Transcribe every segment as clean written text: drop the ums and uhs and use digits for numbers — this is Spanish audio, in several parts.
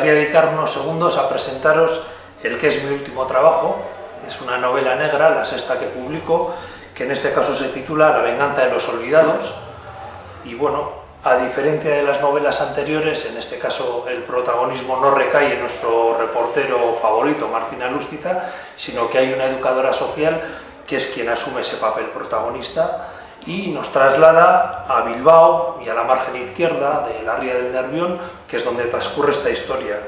gustaría dedicar unos segundos a presentaros el que es mi último trabajo. Es una novela negra, la sexta que publico, que en este caso se titula La venganza de los olvidados. Y bueno, a diferencia de las novelas anteriores, en este caso el protagonismo no recae en nuestro reportero favorito, Martina Lustiza, sino que hay una educadora social que es quien asume ese papel protagonista y nos traslada a Bilbao y a la margen izquierda de la ría del Nervión, que es donde transcurre esta historia.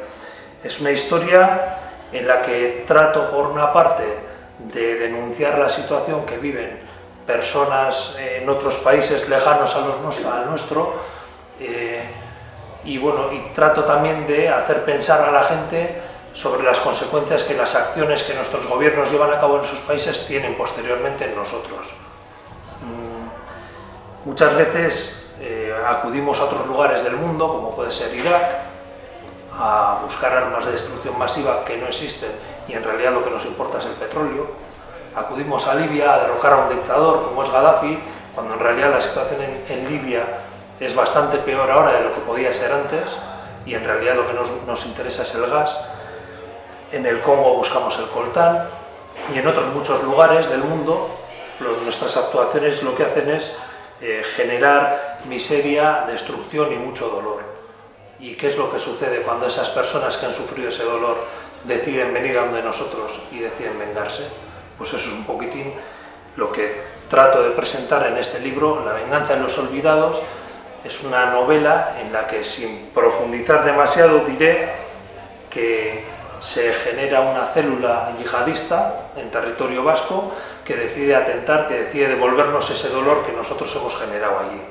Es una historia en la que trato, por una parte, de denunciar la situación que viven personas en otros países lejanos al nuestro, y bueno, y trato también de hacer pensar a la gente sobre las consecuencias que las acciones que nuestros gobiernos llevan a cabo en sus países tienen posteriormente en nosotros. Muchas veces acudimos a otros lugares del mundo, como puede ser Irak, a buscar armas de destrucción masiva que no existen y en realidad lo que nos importa es el petróleo. Acudimos a Libia a derrocar a un dictador como es Gaddafi, cuando en realidad la situación en Libia es bastante peor ahora de lo que podía ser antes y en realidad lo que nos interesa es el gas. En el Congo buscamos el coltán y en otros muchos lugares del mundo nuestras actuaciones lo que hacen es generar miseria, destrucción y mucho dolor. ¿Y qué es lo que sucede cuando esas personas que han sufrido ese dolor deciden venir a donde nosotros y deciden vengarse? Pues eso es un poquitín lo que trato de presentar en este libro, La venganza de los olvidados. Es una novela en la que, sin profundizar demasiado, diré que se genera una célula yihadista en territorio vasco que decide atentar, que decide devolvernos ese dolor que nosotros hemos generado allí.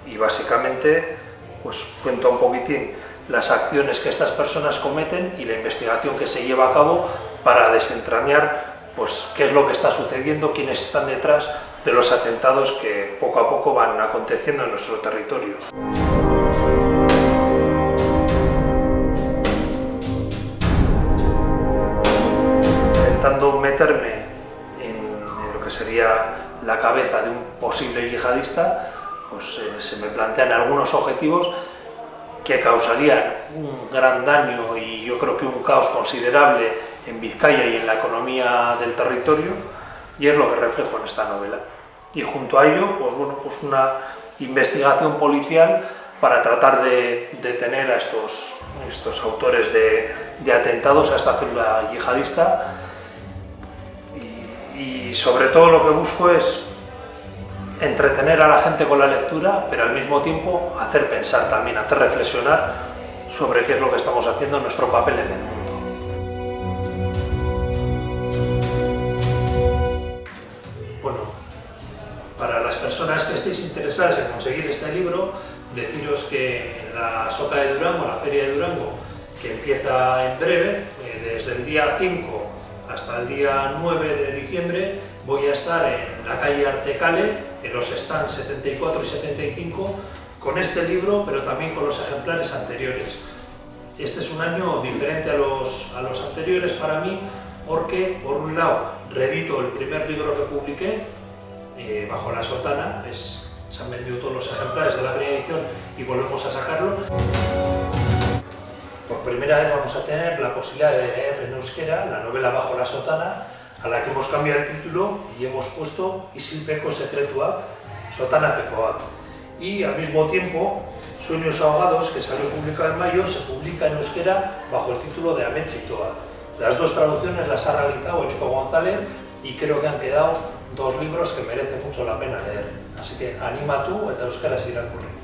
Y básicamente pues cuento un poquitín las acciones que estas personas cometen y la investigación que se lleva a cabo para desentrañar pues qué es lo que está sucediendo, quiénes están detrás de los atentados que poco a poco van aconteciendo en nuestro territorio. Intentando meterme en lo que sería la cabeza de un posible yihadista, pues se me plantean algunos objetivos que causarían un gran daño y yo creo que un caos considerable en Vizcaya y en la economía del territorio, y es lo que reflejo en esta novela. Y junto a ello, pues bueno, pues una investigación policial para tratar de detener a estos autores de atentados, a esta célula yihadista, y sobre todo lo que busco es entretener a la gente con la lectura, pero al mismo tiempo hacer pensar también, hacer reflexionar sobre qué es lo que estamos haciendo, nuestro papel en el mundo. Bueno, para las personas que estéis interesadas en conseguir este libro, deciros que en la Soca de Durango, la Feria de Durango, que empieza en breve, desde el día 5 hasta el día 9 de diciembre, voy a estar en la calle Artecale, en los stands 74 y 75, con este libro, pero también con los ejemplares anteriores. Este es un año diferente a los anteriores para mí, porque, por un lado, reedito el primer libro que publiqué, Bajo la sotana, se han vendido todos los ejemplares de la primera edición y volvemos a sacarlo. Por primera vez vamos a tener la posibilidad de leer en euskera la novela Bajo la sotana, a la que hemos cambiado el título y hemos puesto Isilpeko sekretuak, Sotanapekoak. Y al mismo tiempo, Sueños ahogados, que salió publicado en mayo, se publica en euskera bajo el título de Ametsitoak. Las dos traducciones las ha realizado Enrico González y creo que han quedado dos libros que merecen mucho la pena leer. Así que anima tú eta euskaraz irakurri.